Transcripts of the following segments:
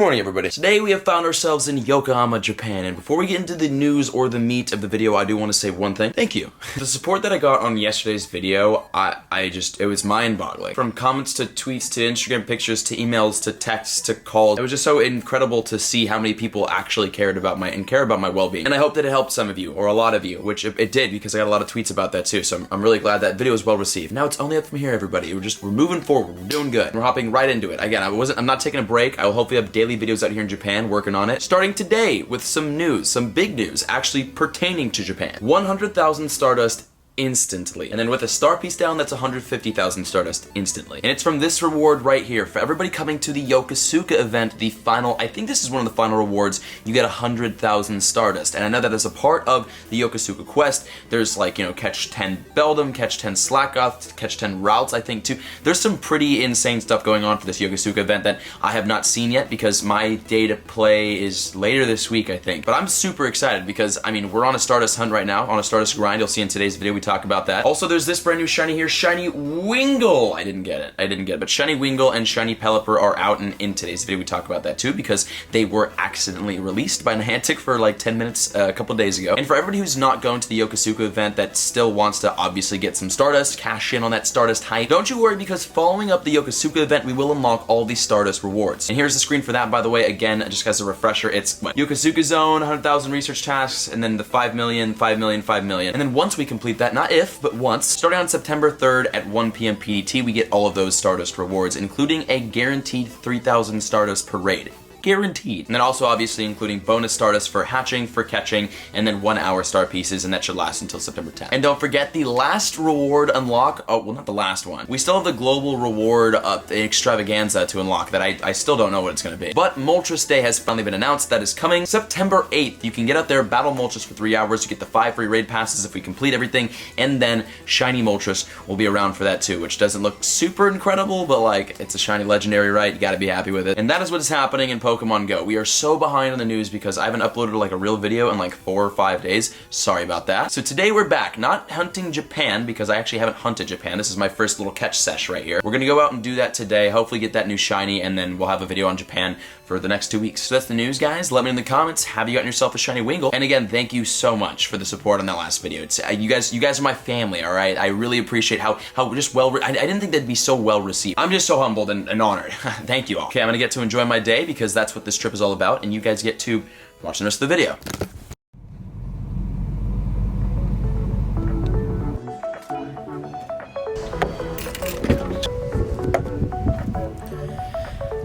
morning, everybody. Today we have found ourselves in Yokohama, Japan, and before we get into the news or the meat of the video, I do want to say one thing. Thank you. The support that I got on yesterday's video, it was mind-boggling. From comments to tweets to Instagram pictures to emails to texts to calls, it was just so incredible to see how many people actually cared about care about my well-being. And I hope that it helped some of you, or a lot of you, which it did, because I got a lot of tweets about that too, so I'm really glad that video was well received. Now it's only up from here, everybody. We're moving forward. We're doing good. We're hopping right into it. Again, I'm not taking a break. I will hopefully have daily videos out here in Japan, working on it. Starting today with some news, some big news, actually pertaining to Japan. 100,000 Stardust instantly. And then with a star piece down, that's 150,000 Stardust instantly. And it's from this reward right here. For everybody coming to the Yokosuka event, the final, I think this is one of the final rewards, you get 100,000 Stardust. And I know that as a part of the Yokosuka quest, there's like, you know, catch 10 Beldum, catch 10 Slackoth, catch 10 routes, I think too. There's some pretty insane stuff going on for this Yokosuka event that I have not seen yet because my day to play is later this week, I think. But I'm super excited because, I mean, we're on a Stardust hunt right now, on a Stardust grind. You'll see in today's video, we talk about that. Also, there's this brand new shiny here, Shiny Wingull. I didn't get it, but Shiny Wingull and Shiny Pelipper are out, and in today's video we talk about that too because they were accidentally released by Niantic for like 10 minutes a couple days ago. And for everybody who's not going to the Yokosuka event that still wants to obviously get some Stardust, cash in on that Stardust hype, don't you worry because following up the Yokosuka event, we will unlock all these Stardust rewards. And here's the screen for that, by the way. Again, just as a refresher, it's what? Yokosuka Zone, 100,000 research tasks, and then the 5 million, 5 million, 5 million. And then once we complete that, not if, but once, starting on September 3rd at 1 p.m. PDT, we get all of those Stardust rewards, including a guaranteed 3,000 Stardust per raid. Guaranteed. And then also obviously including bonus Stardust for hatching, for catching, and then 1 hour star pieces, and that should last until September 10th. And don't forget the last reward unlock, oh, well, not the last one. We still have the global reward extravaganza to unlock that I still don't know what it's gonna be. But Moltres Day has finally been announced. That is coming September 8th. You can get out there, battle Moltres for 3 hours, you get the 5 free raid passes if we complete everything, and then Shiny Moltres will be around for that too, which doesn't look super incredible, but like, it's a shiny legendary, right? You gotta be happy with it. And that is what is happening in Pokémon GO. We are so behind on the news because I haven't uploaded like a real video in like 4 or 5 days. Sorry about that. So today we're back, not hunting Japan because I actually haven't hunted Japan. This is my first little catch sesh right here. We're gonna go out and do that today, hopefully get that new shiny, and then we'll have a video on Japan for the next 2 weeks. So that's the news, guys. Let me know in the comments, have you gotten yourself a Shiny Wingull? And again, thank you so much for the support on that last video. It's you guys are my family, all right? I really appreciate how just I didn't think that'd be so well received. I'm just so humbled and honored. Thank you all. Okay, I'm gonna get to enjoy my day because that's what this trip is all about, and you guys get to watch the rest of the video.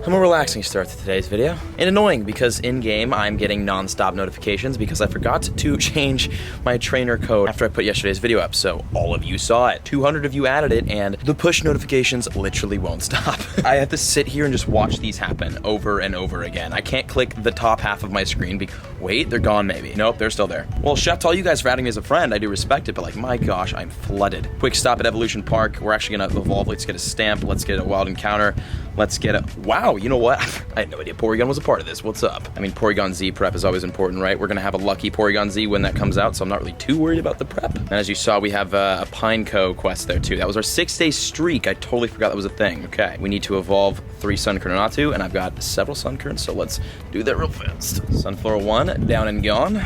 I'm a relaxing start to today's video, and annoying because in-game I'm getting non-stop notifications because I forgot to change my trainer code after I put yesterday's video up, so all of you saw it. 200 of you added it, and the push notifications literally won't stop. I have to sit here and just watch these happen over and over again. I can't click the top half of my screen wait, they're gone maybe. Nope, they're still there. Well, chef to all you guys for adding me as a friend, I do respect it, but like, my gosh, I'm flooded. Quick stop at Evolution Park. We're actually gonna evolve. Let's get a stamp, let's get a wild encounter, let's get a, wow, you know what? I had no idea Porygon was a part of this. What's up? I mean, Porygon Z prep is always important, right? We're gonna have a lucky Porygon Z when that comes out, so I'm not really too worried about the prep. And as you saw, we have a Pineco quest there too. That was our 6-day streak. I totally forgot that was a thing. Okay, we need to evolve 3 Sunkernatu, and I've got several Sunkerns, so let's do that real fast. Sunflower 1, down and gone.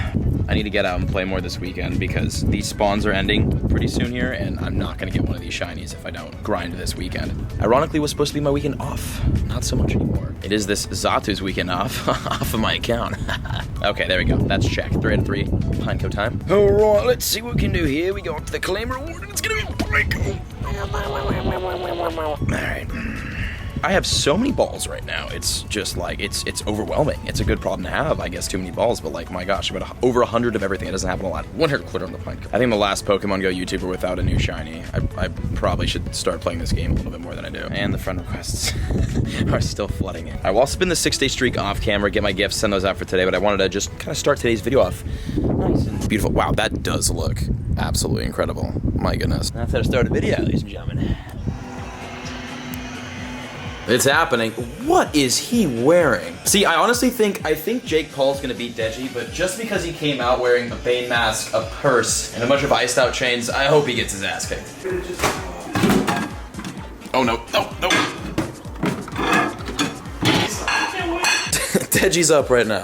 I need to get out and play more this weekend because these spawns are ending pretty soon here, and I'm not gonna get one of these shinies if I don't grind this weekend. Ironically, it was supposed to be my weekend off. Not so much anymore. It is this Zatu's weekend off, off of my account. Okay, there we go. That's checked. 3 out of 3. Pineco time. All right, let's see what we can do here. We go up to the claim reward, and it's gonna be Pineco. All right. I have so many balls right now. It's just like, it's overwhelming. It's a good problem to have, I guess, too many balls, but like, my gosh, I've got over 100 of everything. It doesn't happen a lot. 100 quitter on the Pineco. I think the last Pokemon GO YouTuber without a new shiny. I probably should start playing this game a little bit more than I do. And the friend requests are still flooding in. All right, well, I'll spin the 6-day streak off camera, get my gifts, send those out for today, but I wanted to just kind of start today's video off nice and beautiful. Wow, that does look absolutely incredible. My goodness. That's how to start a video, ladies and gentlemen. It's happening. What is he wearing? See, I honestly think Jake Paul's gonna beat Deji, but just because he came out wearing a Bane mask, a purse, and a bunch of iced out chains, I hope he gets his ass kicked. Oh no, no, no. Deji's up right now.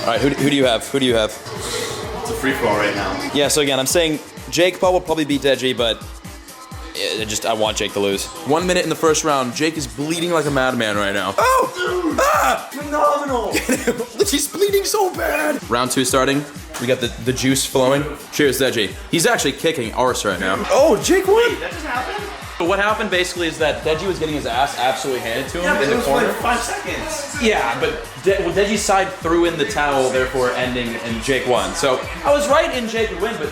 All right, who do you have? Who do you have? It's a free-for-all right now. Yeah, so again, I'm saying Jake Paul will probably beat Deji, but I want Jake to lose. 1 minute in the first round. Jake is bleeding like a madman right now. Oh! Ah! Phenomenal! He's bleeding so bad. Round 2 starting. We got the juice flowing. Cheers, Deji. He's actually kicking arse right now. Oh, Jake won! Wait, that just happened? But what happened basically is that Deji was getting his ass absolutely handed to him Yeah, but in it the was corner. like 5 seconds. Yeah, but Deji's side threw in the towel, therefore ending, and Jake won. So I was right in Jake would win, but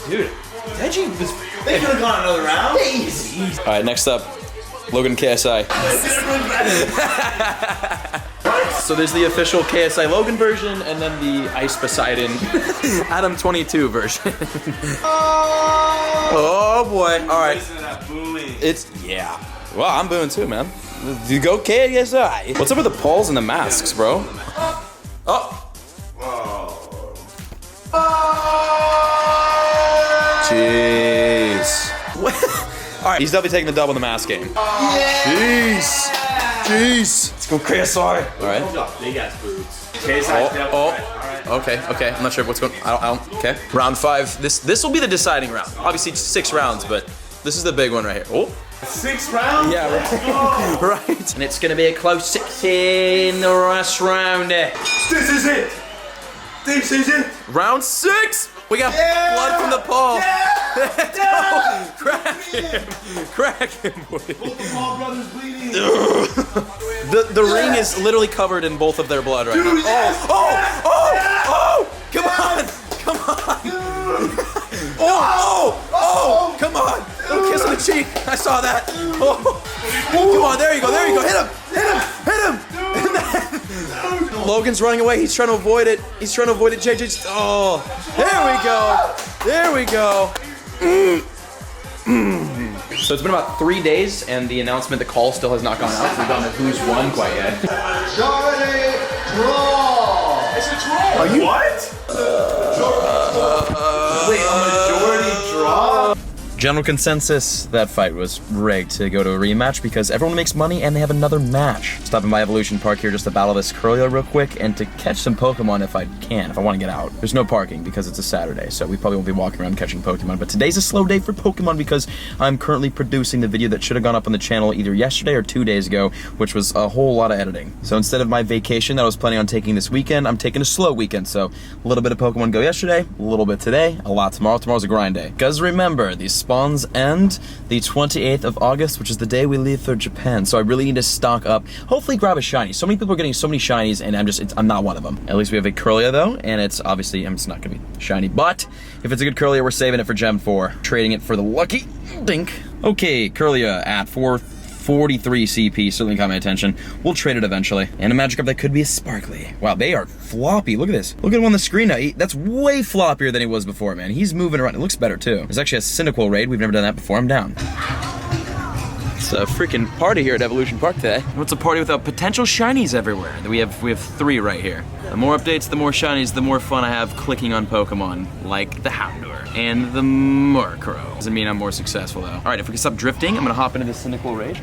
dude, Deji was. They could have gone another round. Easy. All right, next up, Logan KSI. So there's the official KSI Logan version, and then the Ice Poseidon Adam 22 version. Oh boy! All right. It's yeah. Well, I'm booing too, man. You go KSI. What's up with the poles and the masks, bro? Oh. Jeez. All right, he's definitely taking the double in the mask game. Jeez. Jeez. Let's go KSI. All right. Big ass boobs. Okay. I'm not sure what's going. I don't. Okay. Round 5. This will be the deciding round. Obviously, it's 6 rounds, but this is the big one right here. Oh. 6 rounds? Yeah, right. Right. And it's gonna be a close 6 in the last round. This is it. This is it. Round 6. We got blood from the paw. Yeah. Crack him. Crack him. Both the Paul brothers bleeding. The ring is literally covered in both of their blood right now. Yes. Oh! Come on! Come on! Oh! Come on! Little kiss on the cheek. I saw that. Oh! Come on! There you go! Hit him! Logan's running away. He's trying to avoid it. JJ's. Oh! There we go. So it's been about 3 days, and the announcement, the call still has not gone out. We don't know who's won quite yet. Majority draw. It's a draw. Are you what? Wait, a majority draw? General consensus, that fight was rigged to go to a rematch because everyone makes money and they have another match. Stopping by Evolution Park here just to battle this Curlia real quick and to catch some Pokemon if I want to get out. There's no parking because it's a Saturday, so we probably won't be walking around catching Pokemon, but today's a slow day for Pokemon because I'm currently producing the video that should have gone up on the channel either yesterday or 2 days ago, which was a whole lot of editing. So instead of my vacation that I was planning on taking this weekend, I'm taking a slow weekend, so a little bit of Pokemon Go yesterday, a little bit today, a lot tomorrow. Tomorrow's a grind day. Because remember, these spawns end the 28th of August, which is the day we leave for Japan. So I really need to stock up. Hopefully grab a shiny. So many people are getting so many shinies, and I'm not one of them. At least we have a Curlia though, and it's obviously, it's not gonna be shiny, but if it's a good Curlia, we're saving it for Gem 4. Trading it for the lucky dink. Okay, Curlia at 443 CP, certainly caught my attention. We'll trade it eventually. And a Magikarp that could be a Sparkly. Wow, they are floppy. Look at this. Look at him on the screen now. That's way floppier than he was before, man. He's moving around. It looks better, too. There's actually a Cyndaquil raid. We've never done that before. I'm down. It's a freaking party here at Evolution Park today. What's a party without potential shinies everywhere? We have 3 right here. The more updates, the more shinies, the more fun I have clicking on Pokemon, like the Houndour and the Murkrow. Doesn't mean I'm more successful though. All right, if we can stop drifting, I'm gonna hop into the Cyndaquil raid.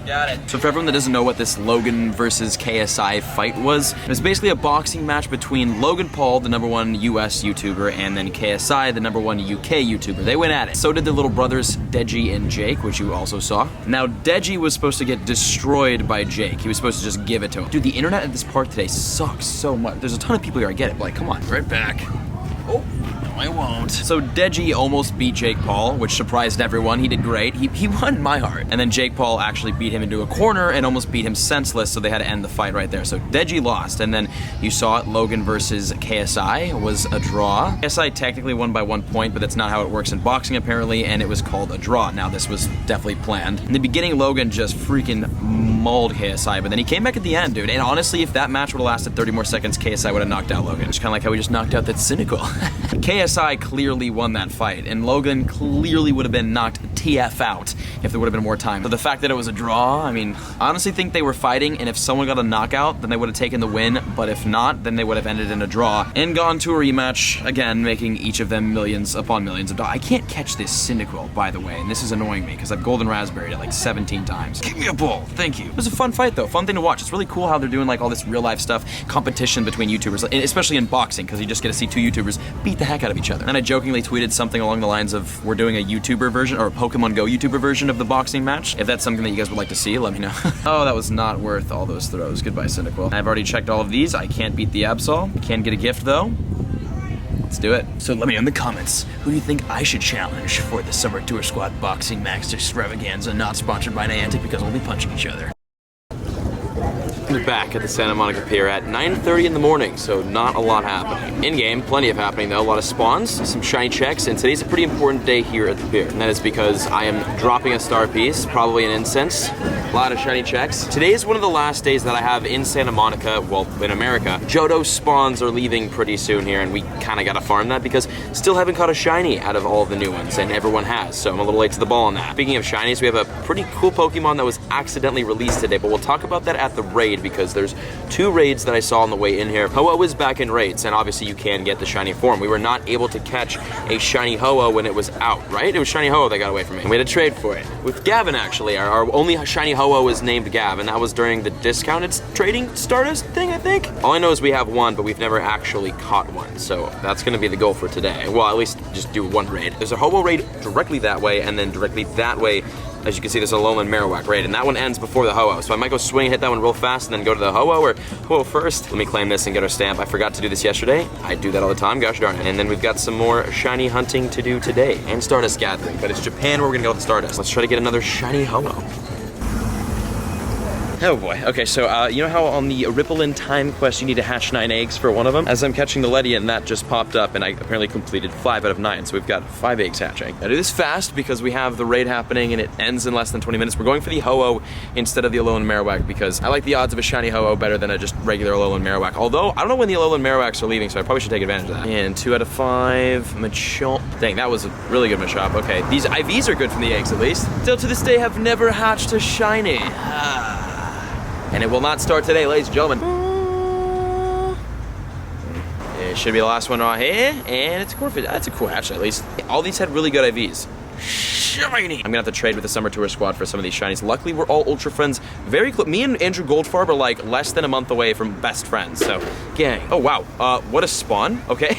Got it. So for everyone that doesn't know what this Logan versus KSI fight was, it was basically a boxing match between Logan Paul, the #1 US YouTuber, and then KSI, the #1 UK YouTuber. They went at it. So did their little brothers, Deji and Jake, which you also saw. Now, Deji was supposed to get destroyed by Jake. He was supposed to just give it to him. Dude, the internet at this park today sucks so much. There's a ton of people here, I get it, but like, come on, right back. Oh. I won't. So Deji almost beat Jake Paul, which surprised everyone. He did great. He won my heart. And then Jake Paul actually beat him into a corner and almost beat him senseless, so they had to end the fight right there. So Deji lost, and then you saw it, Logan versus KSI was a draw. KSI technically won by 1 point, but that's not how it works in boxing apparently, and it was called a draw. Now this was definitely planned. In the beginning, Logan just freaking mauled KSI, but then he came back at the end, dude. And honestly, if that match would have lasted 30 more seconds, KSI would have knocked out Logan. It's kind of like how we just knocked out that Cynical. KSI clearly won that fight, and Logan clearly would have been knocked TF out if there would have been more time. But the fact that it was a draw, I mean, I honestly think they were fighting, and if someone got a knockout, then they would have taken the win, but if not, then they would have ended in a draw and gone to a rematch, again, making each of them millions upon millions of dollars. I can't catch this Cyndaquil, by the way, and this is annoying me because I've golden raspberried it like 17 times. Give me a ball, thank you. It was a fun fight though, fun thing to watch. It's really cool how they're doing like all this real life stuff, competition between YouTubers, especially in boxing, because you just get to see two YouTubers beat the heck out of each other. And I jokingly tweeted something along the lines of, we're doing a YouTuber version, or a Pokemon GO YouTuber version of the boxing match. If that's something that you guys would like to see, let me know. Oh, that was not worth all those throws. Goodbye, Cyndaquil. I've already checked all of these. I can't beat the Absol. Can get a gift though. Let's do it. So let me know in the comments, who do you think I should challenge for the Summer Tour Squad Boxing Max Extravaganza, not sponsored by Niantic because we'll be punching each other. We're back at the Santa Monica Pier at 9:30 in the morning, so not a lot happening. In-game, plenty of happening though, a lot of spawns, some shiny checks, and today's a pretty important day here at the pier. And that is because I am dropping a star piece, probably an incense, a lot of shiny checks. Today is one of the last days that I have in Santa Monica, well, in America. Johto spawns are leaving pretty soon here, and we kind of gotta farm that because still haven't caught a shiny out of all of the new ones, and everyone has, so I'm a little late to the ball on that. Speaking of shinies, we have a pretty cool Pokemon that was accidentally released today, but we'll talk about that at the raid because there's two raids that I saw on the way in here. Ho-Oh is back in raids, and obviously you can get the shiny form. We were not able to catch a shiny Ho-Oh when it was out, right? It was shiny Ho-Oh that got away from me. And we had to trade for it. With Gavin, actually, our only shiny Ho-Oh is named Gav, and that was during the discounted trading Stardust thing, I think? All I know is we have one, but we've never actually caught one, so that's gonna be the goal for today. Well, at least just do one raid. There's a Ho-Oh raid directly that way, and then directly that way. As you can see, there's a Alolan Marowak raid, and that one ends before the Ho-Oh. So I might go swing, hit that one real fast, and then go to the Ho-Oh, or Ho-Oh first. Let me claim this and get our stamp. I forgot to do this yesterday. I do that all the time, gosh darn it. And then we've got some more shiny hunting to do today, and Stardust gathering. But it's Japan where we're gonna go with Stardust. Let's try to get another shiny Ho-Oh. Oh boy. Okay, so you know how on the Ripple in Time quest you need to hatch 9 eggs for one of them? As I'm catching the Ledian, that just popped up, and I apparently completed 5 out of 9, so we've got 5 eggs hatching. I do this fast because we have the raid happening and it ends in less than 20 minutes. We're going for the Ho-Oh instead of the Alolan Marowak because I like the odds of a shiny Ho-Oh better than a just regular Alolan Marowak. Although, I don't know when the Alolan Marowaks are leaving, so I probably should take advantage of that. And 2 out of 5, Machop. Dang, that was a really good Machop. Okay, these IVs are good from the eggs at least. Still to this day have never hatched a shiny. And it will not start today, ladies and gentlemen. It should be the last one right here, and it's a Corphish. That's a cool hatch, at least. All these had really good IVs. Shiny! I'm gonna have to trade with the Summer Tour Squad for some of these shinies. Luckily, we're all Ultra Friends. Very close. Me and Andrew Goldfarb are like less than a month away from best friends, so gang. Oh wow, what a spawn, okay?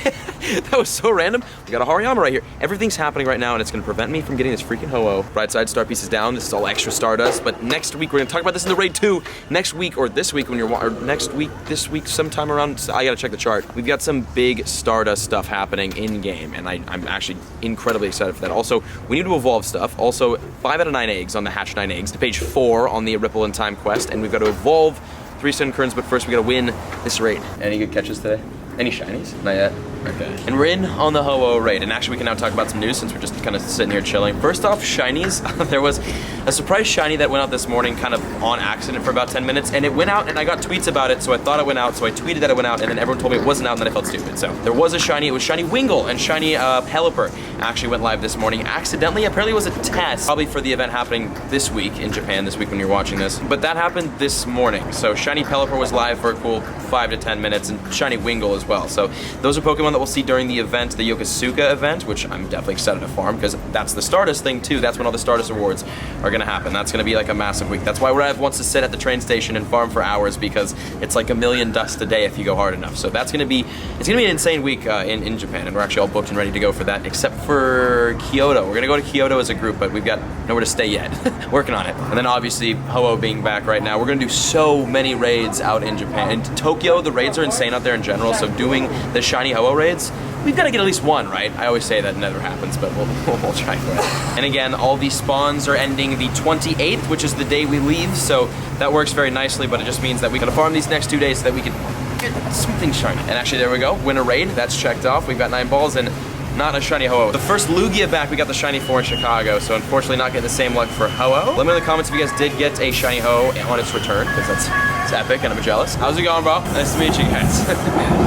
That was so random. We got a Hariyama right here. Everything's happening right now, and it's gonna prevent me from getting this freaking Ho-Oh. Right side, star piece is down. This is all extra Stardust, but next week, we're gonna talk about this in the raid too. Next week, or this week when you're, or next week, this week, sometime around, I gotta check the chart. We've got some big Stardust stuff happening in-game, and I'm actually incredibly excited for that. Also, we need to evolve stuff. Also, 5 out of 9 eggs on the hatch 9 eggs to page 4 on the Ripple in Time quest, and we've got to evolve 3 Sun Kerns, but first we gotta win this raid. Any good catches today? Any shinies? Not yet. Okay. And we're in on the Ho-Oh raid, and actually we can now talk about some news since we're just kind of sitting here chilling. First off, shinies. There was a surprise shiny that went out this morning kind of on accident for about 10 minutes, and it went out, and I got tweets about it, so I thought it went out, so I tweeted that it went out, and then everyone told me it wasn't out, and then I felt stupid. So there was a shiny, it was shiny Wingull, and shiny Pelipper actually went live this morning accidentally. Apparently it was a test, probably for the event happening this week in Japan, this week when you're watching this. But that happened this morning. So shiny Pelipper was live for a cool 5 to 10 minutes, and shiny Wingull as well. So those are Pokemon that we'll see during the event, the Yokosuka event, which I'm definitely excited to farm because that's the Stardust thing too. That's when all the Stardust awards are gonna happen. That's gonna be like a massive week. That's why Rev wants to sit at the train station and farm for hours because it's like 1,000,000 dust a day if you go hard enough. So that's gonna be, it's gonna be an insane week in Japan, and we're actually all booked and ready to go for that, except for Kyoto. We're gonna go to Kyoto as a group, but we've got nowhere to stay yet. Working on it. And then obviously Ho-Oh being back right now, we're gonna do so many raids out in Japan. In Tokyo, the raids are insane out there in general, so doing the shiny Ho-Oh raids, we've got to get at least one, right? I always say that never happens, but we'll try for it. And again, all these spawns are ending the 28th, which is the day we leave, so that works very nicely, but it just means that we gotta farm these next 2 days so that we can get something shiny. And actually, there we go, win a raid, that's checked off. We've got 9 balls and not a shiny Ho-Oh. The first Lugia back, we got the shiny for in Chicago, so unfortunately not getting the same luck for Ho-Oh. Let me know in the comments if you guys did get a shiny Ho-Oh on its return, because it's epic and I'm jealous. How's it going, bro? Nice to meet you guys.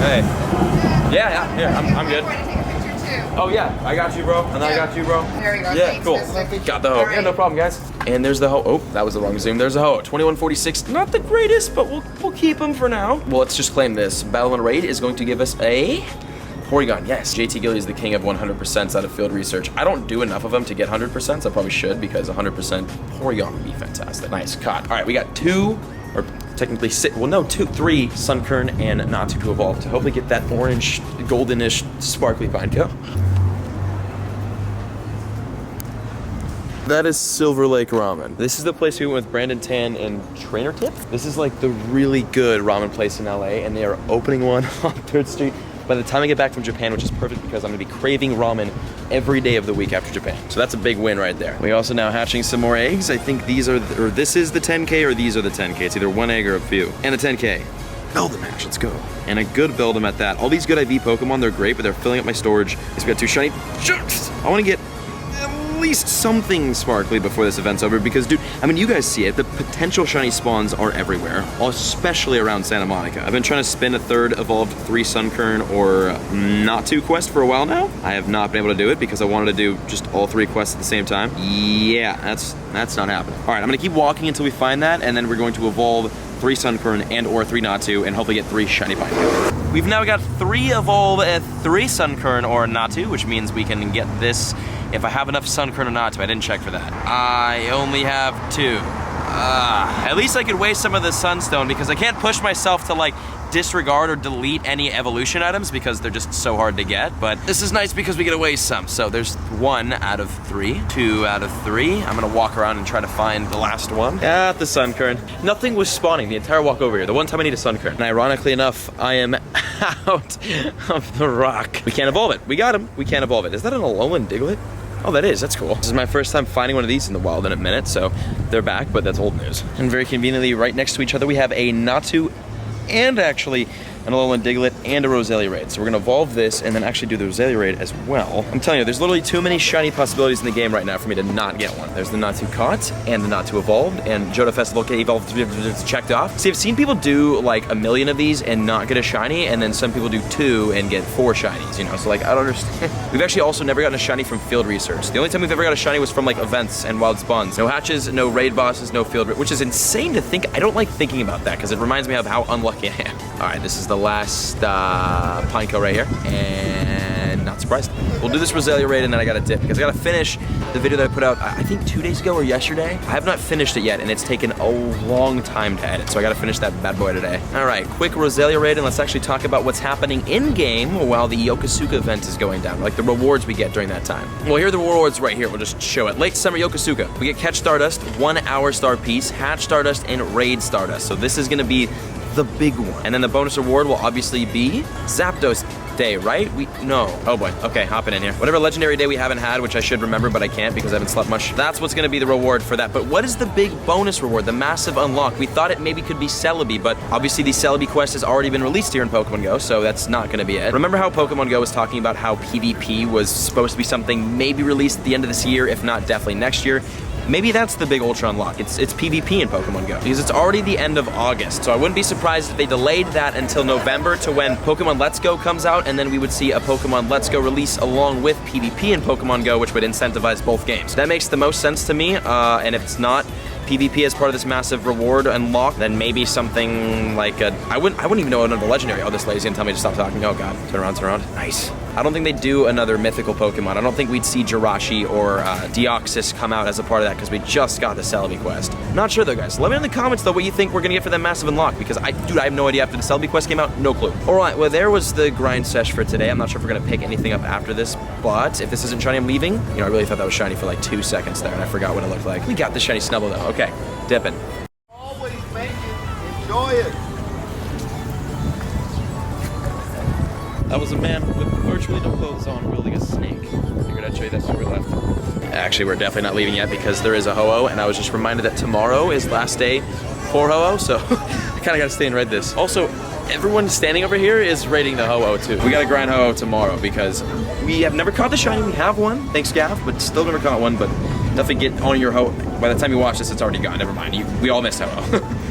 Hey. Yeah, here, I'm good. Oh yeah, I got you, bro. And I got you, bro. There we go. Yeah, Thanks, cool. mister. Got the hoe. All Yeah, no right. problem, guys. And there's the hoe. Oh, that was the wrong zoom. There's a hoe. 2146. Not the greatest, but we'll keep him for now. Well, let's just claim this. Battle and Raid is going to give us a Porygon. Yes, JT Gilly is the king of 100% out of field research. I don't do enough of them to get 100%. I probably should because 100% Porygon would be fantastic. Nice, caught. All right, we got two, or technically six, well no, three Sunkern and Natu to evolve to hopefully get that orange, goldenish, sparkly Pineco. That is Silver Lake Ramen. This is the place we went with Brandon Tan and Trainer Tip. This is like the really good ramen place in LA, and they are opening one on 3rd Street. By the time I get back from Japan, which is perfect because I'm gonna be craving ramen every day of the week after Japan. So that's a big win right there. We also now hatching some more eggs. I think these are, or this is the 10K or these are the 10K. It's either one egg or a few. And a 10K. Build them, Ash, let's go. And a good build them at that. All these good IV Pokemon, they're great, but they're filling up my storage. Because we got 2 shiny. I wanna get at least something sparkly before this event's over because, dude, I mean, you guys see it. The potential shiny spawns are everywhere, especially around Santa Monica. I've been trying to spin a 3rd evolved 3 Sunkern or Natu quest for a while now. I have not been able to do it because I wanted to do just all 3 quests at the same time. Yeah, that's not happening. All right, I'm gonna keep walking until we find that, and then we're going to evolve 3 Sunkern and or 3 Natu and hopefully get 3 shiny Pineco. We've now got 3 evolve at 3 Sunkern or Natu, which means we can get this if I have enough Sunkern or Natu. I didn't check for that. I only have 2. At least I could waste some of the Sunstone because I can't push myself to like disregard or delete any evolution items because they're just so hard to get. But this is nice because we get to waste some. So there's 1 out of 3, 2 out of 3. I'm gonna walk around and try to find the last one. Ah, the Sunkern. Nothing was spawning the entire walk over here. The one time I need a Sunkern. And ironically enough, I am out of the rock. We can't evolve it. We got him. We can't evolve it. Is that an Alolan Diglett? Oh, that is. That's cool. This is my first time finding one of these in the wild in a minute, so they're back, but that's old news. And very conveniently, right next to each other, we have a Natu and actually an Alolan Diglett and a Roselia Raid. So we're gonna evolve this and then actually do the Roselia Raid as well. I'm telling you, there's literally too many shiny possibilities in the game right now for me to not get one. There's the Natu caught and the Natu evolved, and Johto Festival evolved checked off. See, I've seen people do like a million of these and not get a shiny, and then some people do 2 and get 4 shinies, you know? So like, I don't understand. We've actually also never gotten a shiny from field research. The only time we've ever got a shiny was from like events and wild spawns. No hatches, no raid bosses, no field, which is insane to think. I don't like thinking about that because it reminds me of how unlucky I am. All right, this is the last Pineco right here, and not surprised. We'll do this Roselia Raid and then I gotta dip because I gotta finish the video that I put out, I think 2 days ago or yesterday. I have not finished it yet and it's taken a long time to edit, so I gotta finish that bad boy today. All right, quick Roselia Raid, and let's actually talk about what's happening in-game while the Yokosuka event is going down, like the rewards we get during that time. Well, here are the rewards right here. We'll just show it. Late Summer Yokosuka. We get Catch Stardust, 1 hour star piece, Hatch Stardust, and Raid Stardust. So this is gonna be the big one. And then the bonus reward will obviously be Zapdos Day, right? No. Oh boy. Okay, hopping in here. Whatever legendary day we haven't had, which I should remember, but I can't because I haven't slept much. That's what's gonna be the reward for that. But what is the big bonus reward, the massive unlock? We thought it maybe could be Celebi, but obviously the Celebi quest has already been released here in Pokemon GO, so that's not gonna be it. Remember how Pokemon GO was talking about how PvP was supposed to be something maybe released at the end of this year, if not definitely next year? Maybe that's the big ultra unlock. It's PvP in Pokemon GO because it's already the end of August. So I wouldn't be surprised if they delayed that until November to when Pokemon Let's Go comes out, and then we would see a Pokemon Let's Go release along with PvP in Pokemon GO, which would incentivize both games. That makes the most sense to me, and if it's not PvP as part of this massive reward unlock, then maybe something like a, I wouldn't even know another legendary. Oh, this lady's gonna tell me to stop talking. Oh god, turn around, turn around. Nice. I don't think they'd do another mythical Pokemon. I don't think we'd see Jirachi or Deoxys come out as a part of that because we just got the Celebi quest. Not sure though, guys. Let me know in the comments though what you think we're gonna get for that massive unlock, because dude, I have no idea after the Celebi quest came out, no clue. All right, well there was the grind sesh for today. I'm not sure if we're gonna pick anything up after this, but if this isn't shiny, I'm leaving. You know, I really thought that was shiny for like 2 seconds there and I forgot what it looked like. We got the shiny Snubble though. Okay, dipping. Always make it. Enjoy it. That was a man with virtually no clothes on wielding a snake. Figured I'd show you that before we left. Actually, we're definitely not leaving yet because there is a Ho-Oh, and I was just reminded that tomorrow is last day for Ho-Oh, so I kind of got to stay and raid this. Also, everyone standing over here is raiding the Ho-Oh too. We got to grind Ho-Oh tomorrow because we have never caught the shiny. We have one, thanks Gav, but still never caught one, but nothing get on your Ho-Oh. By the time you watch this, it's already gone. Never mind, we all missed Ho-Oh.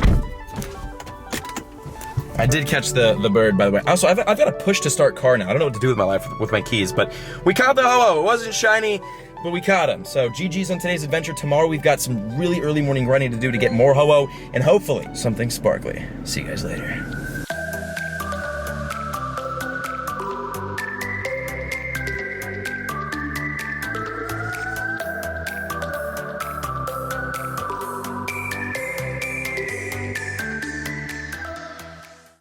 I did catch the bird, by the way. Also, I've got a push to start car now. I don't know what to do with my life with my keys, but we caught the Ho-Oh. It wasn't shiny, but we caught him. So GG's on today's adventure. Tomorrow we've got some really early morning running to do to get more Ho-Oh and hopefully something sparkly. See you guys later.